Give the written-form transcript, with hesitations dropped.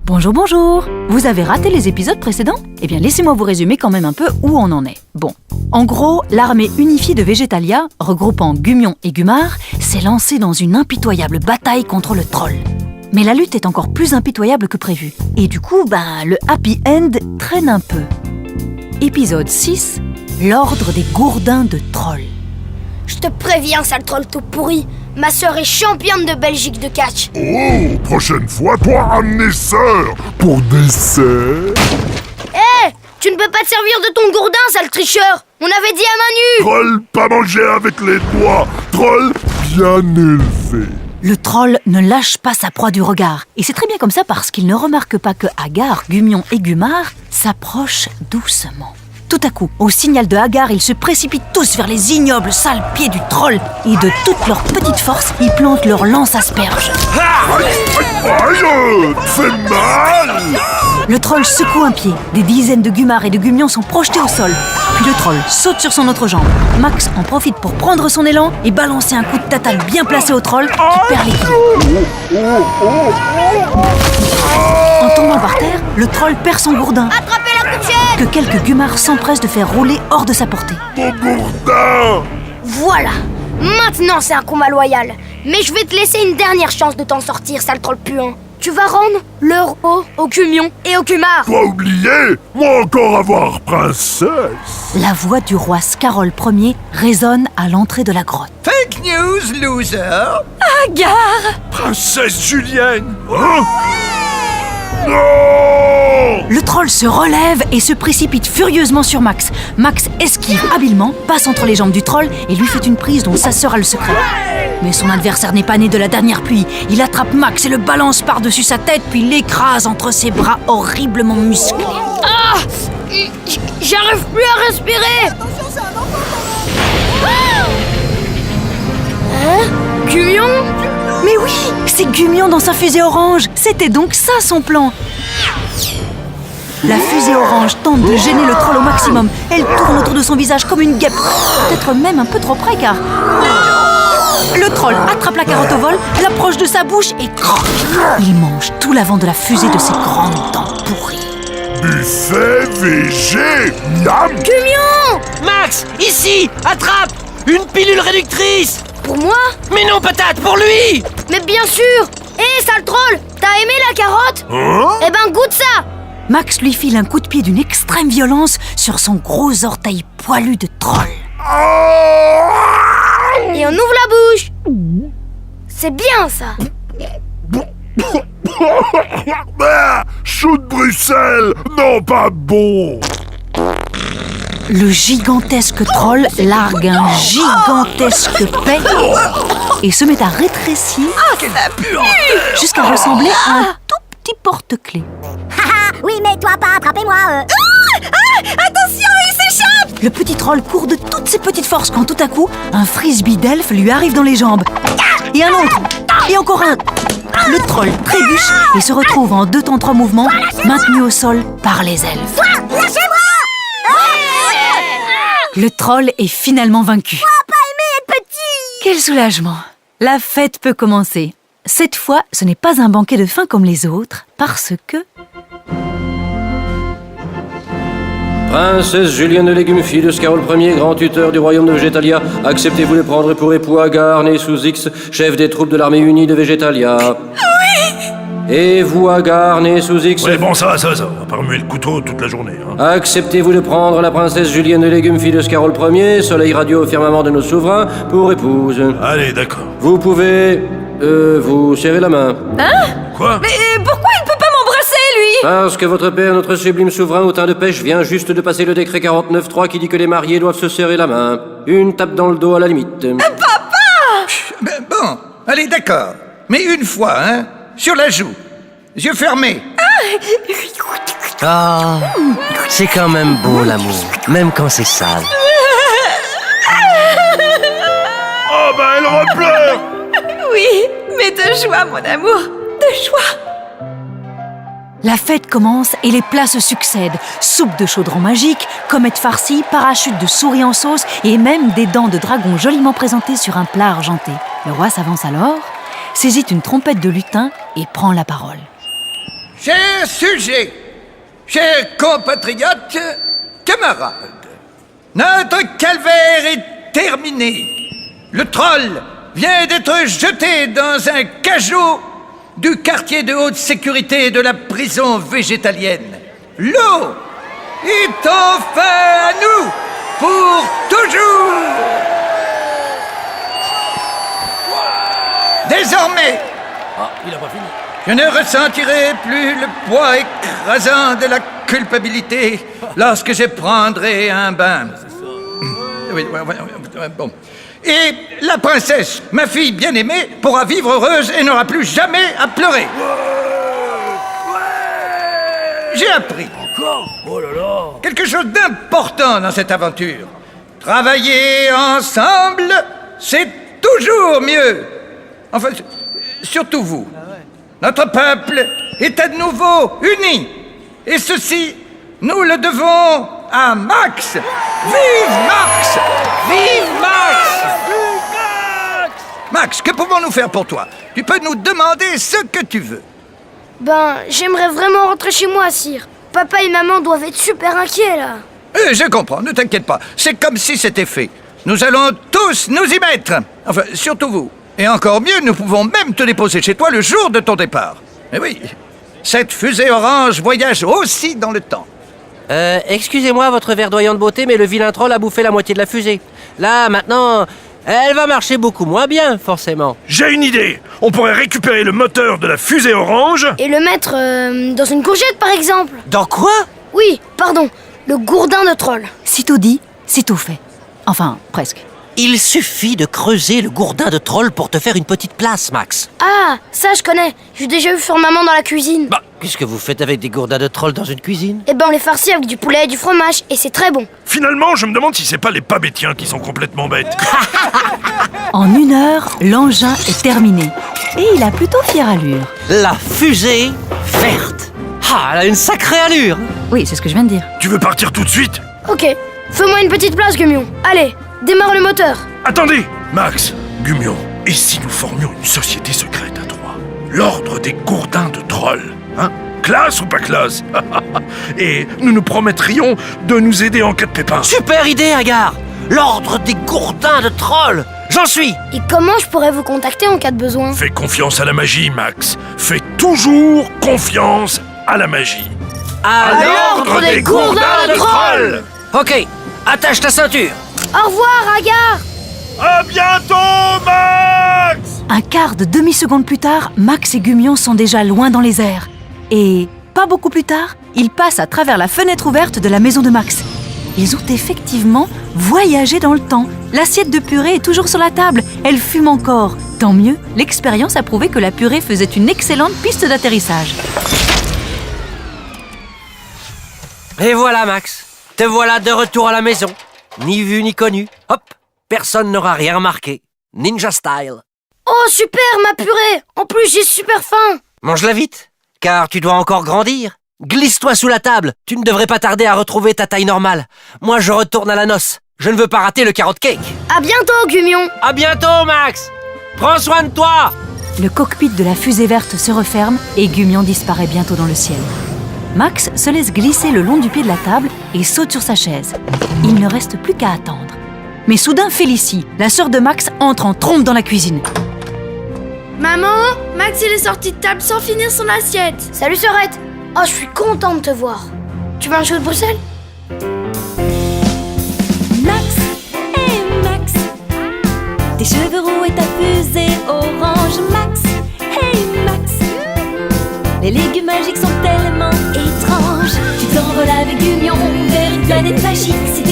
Bonjour, bonjour. Vous avez raté les épisodes précédents ? Eh bien, laissez-moi vous résumer quand même un peu où on en est. Bon, en gros, l'armée unifiée de Végétalia, regroupant Gumion et Gumar, s'est lancée dans une impitoyable bataille contre le troll. Mais la lutte est encore plus impitoyable que prévu. Et du coup, le happy end traîne un peu. Épisode 6, l'ordre des gourdins de trolls. Je te préviens, sale troll tout pourri. Ma sœur est championne de Belgique de catch. Oh, prochaine fois, toi amener sœur pour dessert. Tu ne peux pas te servir de ton gourdin, sale tricheur. On avait dit à main nue. Troll pas manger avec les doigts. Troll bien élevé. Le troll ne lâche pas sa proie du regard. Et c'est très bien comme ça parce qu'il ne remarque pas que Hagar, Gumion et Gumar s'approchent doucement. Tout à coup, au signal de Hagar, ils se précipitent tous vers les ignobles sales pieds du troll. Et de toute leur petite force, ils plantent leur lance asperge. Aïe, fais mal. Le troll secoue un pied. Des dizaines de Gumar et de Gumion sont projetés au sol. Puis le troll saute sur son autre jambe. Max en profite pour prendre son élan et balancer un coup de tatane bien placé au troll qui perd l'équilibre. En tombant par terre, le troll perd son gourdin. Attrapez la couchette. Que quelques Gumar s'empressent de faire rouler hors de sa portée. Mon gourdin. Voilà. Maintenant, c'est un combat loyal. Mais je vais te laisser une dernière chance de t'en sortir, sale troll puant. Tu vas rendre leur eau au Gumion et au Gumar. Toi oublié, moi encore avoir princesse. La voix du roi Scarol Ier résonne à l'entrée de la grotte. Fake news, loser. Hagar! Princesse Julienne. Hein? Non. Le troll se relève et se précipite furieusement sur Max. Max esquive habilement, passe entre les jambes du troll et lui fait une prise dont sa sœur a le secret. Mais son adversaire n'est pas né de la dernière pluie. Il attrape Max et le balance par-dessus sa tête, puis l'écrase entre ses bras horriblement musclés. Ah! J'arrive plus à respirer. Hein? Gumion? Mais oui, c'est Gumion dans sa fusée orange. C'était donc ça son plan. La fusée orange tente de gêner le troll au maximum. Elle tourne autour de son visage comme une guêpe. Peut-être même un peu trop près car... Le troll attrape la carotte au vol, l'approche de sa bouche et croque. Il mange tout l'avant de la fusée de ses grandes dents pourries. Buffet végé. Miam. Gumion! Max, ici, attrape. Une pilule réductrice. Pour moi? Mais non, patate, pour lui. Mais bien sûr! Sale troll! T'as aimé la carotte? Hein? Eh ben, goûte ça! Max lui file un coup de pied d'une extrême violence sur son gros orteil poilu de troll. Et on ouvre la bouche! C'est bien, ça! Chou de Bruxelles. Non, pas bon. Le gigantesque troll largue un gigantesque paix et se met à rétrécir jusqu'à ressembler à un tout petit porte-clés. Oui, mais toi pas, attrapez-moi Attention, il s'échappe. Le petit troll court de toutes ses petites forces quand tout à coup, un frisbee d'elfe lui arrive dans les jambes. Et un autre, et encore un. Le troll trébuche et se retrouve en 2 temps 3 mouvements, maintenu au sol par les elfes. Lâchez-moi. Le troll est finalement vaincu. Pas aimé être petit. Quel soulagement! La fête peut commencer. Cette fois, ce n'est pas un banquet de faim comme les autres, parce que... Princesse Julienne de Légumes, fille de Scarol Ier, grand tuteur du royaume de Végétalia, acceptez-vous de prendre pour époux Hagar, né sous X, chef des troupes de l'armée unie de Végétalia? Oui! Et vous, Hagar, né sous X? Ouais, bon, ça va. On va pas remuer le couteau toute la journée. Hein. Acceptez-vous de prendre la princesse Julienne de Légumes, fille de Scarol Ier, soleil radieux au firmament de nos souverains, pour épouse? Allez, d'accord. Vous pouvez... vous serrer la main. Quoi? Mais pourquoi il peut pas m'embrasser, lui? Parce que votre père, notre sublime souverain au teint de pêche, vient juste de passer le décret 49.3 qui dit que les mariés doivent se serrer la main. Une tape dans le dos à la limite. Bon, allez, d'accord. Mais une fois, hein, sur la joue. Yeux fermés. Ah, c'est quand même beau l'amour, même quand c'est sale. Oh, elle repleure. Oui, mais de joie, mon amour, de joie. La fête commence et les plats se succèdent. Soupe de chaudron magique, comète farcie, parachute de souris en sauce et même des dents de dragon joliment présentées sur un plat argenté. Le roi s'avance alors, saisit une trompette de lutin et prend la parole. Chers sujets, chers compatriotes, camarades, notre calvaire est terminé. Le troll vient d'être jeté dans un cachot du quartier de haute sécurité de la prison végétalienne. L'eau est enfin à nous pour toujours. Désormais, je ne ressentirai plus le poids écrasant de la culpabilité lorsque je prendrai un bain. Oui, bon. Et la princesse, ma fille bien-aimée, pourra vivre heureuse et n'aura plus jamais à pleurer. J'ai appris quelque chose d'important dans cette aventure. Travailler ensemble, c'est toujours mieux. Enfin, surtout vous. Notre peuple est à nouveau uni. Et ceci, nous le devons à Max. Vive Max! Vive Max! Max, que pouvons-nous faire pour toi? Tu peux nous demander ce que tu veux. Ben, j'aimerais vraiment rentrer chez moi, sire. Papa et maman doivent être super inquiets, là. Je comprends, ne t'inquiète pas. C'est comme si c'était fait. Nous allons tous nous y mettre. Enfin, surtout vous. Et encore mieux, nous pouvons même te déposer chez toi le jour de ton départ. Mais oui, cette fusée orange voyage aussi dans le temps. Excusez-moi votre verdoyant de beauté, mais le vilain troll a bouffé la moitié de la fusée. Là, maintenant, elle va marcher beaucoup moins bien, forcément. J'ai une idée. On pourrait récupérer le moteur de la fusée orange. Et le mettre dans une courgette, par exemple. Dans quoi? Oui, pardon, le gourdin de troll. Sitôt dit, sitôt fait. Enfin, presque. Il suffit de creuser le gourdin de troll pour te faire une petite place, Max. Ah, ça je connais. J'ai déjà vu faire maman dans la cuisine. Bah, qu'est-ce que vous faites avec des gourdins de troll dans une cuisine? Eh ben, on les farcit avec du poulet et du fromage, et c'est très bon. Finalement, je me demande si c'est pas les pabétiens qui sont complètement bêtes. En 1 heure, l'engin est terminé. Et il a plutôt fière allure. La fusée verte. Ah, elle a une sacrée allure. Oui, c'est ce que je viens de dire. Tu veux partir tout de suite? Ok, fais-moi une petite place, Gumion. Allez, démarre le moteur. Attendez, Max, Gumion, et si nous formions une société secrète à 3? L'ordre des gourdins de trolls, hein? Classe ou pas classe? Et nous nous promettrions de nous aider en cas de pépin. Super idée, Agar. L'ordre des gourdins de troll. J'en suis. Et comment je pourrais vous contacter en cas de besoin? Fais confiance à la magie, Max. Fais toujours confiance à la magie. À l'ordre des gourdins de trolls. Ok, attache ta ceinture. Au revoir, Agar. À bientôt, Max! Un quart de demi-seconde plus tard, Max et Gumion sont déjà loin dans les airs. Et pas beaucoup plus tard, ils passent à travers la fenêtre ouverte de la maison de Max. Ils ont effectivement voyagé dans le temps. L'assiette de purée est toujours sur la table. Elle fume encore. Tant mieux, l'expérience a prouvé que la purée faisait une excellente piste d'atterrissage. Et voilà, Max. Te voilà de retour à la maison. Ni vu ni connu. Hop, personne n'aura rien remarqué. Ninja style. Oh, super, ma purée. En plus, j'ai super faim. Mange-la vite, car tu dois encore grandir. Glisse-toi sous la table. Tu ne devrais pas tarder à retrouver ta taille normale. Moi, je retourne à la noce. Je ne veux pas rater le carrot cake. À bientôt, Gumion. À bientôt, Max. Prends soin de toi. Le cockpit de la fusée verte se referme et Gumion disparaît bientôt dans le ciel. Max se laisse glisser le long du pied de la table et saute sur sa chaise. Il ne reste plus qu'à attendre. Mais soudain, Félicie, la sœur de Max, entre en trompe dans la cuisine. Maman, Max il est sorti de table sans finir son assiette. Salut, sœurette. Oh, je suis contente de te voir. Tu veux un chou de Bruxelles? Max, hey Max, tes cheveux roux et ta fusée orange. Max, hey Max, les légumes magiques sont tellement étranges. Tu t'envoles avec Gumion vers une planète magique.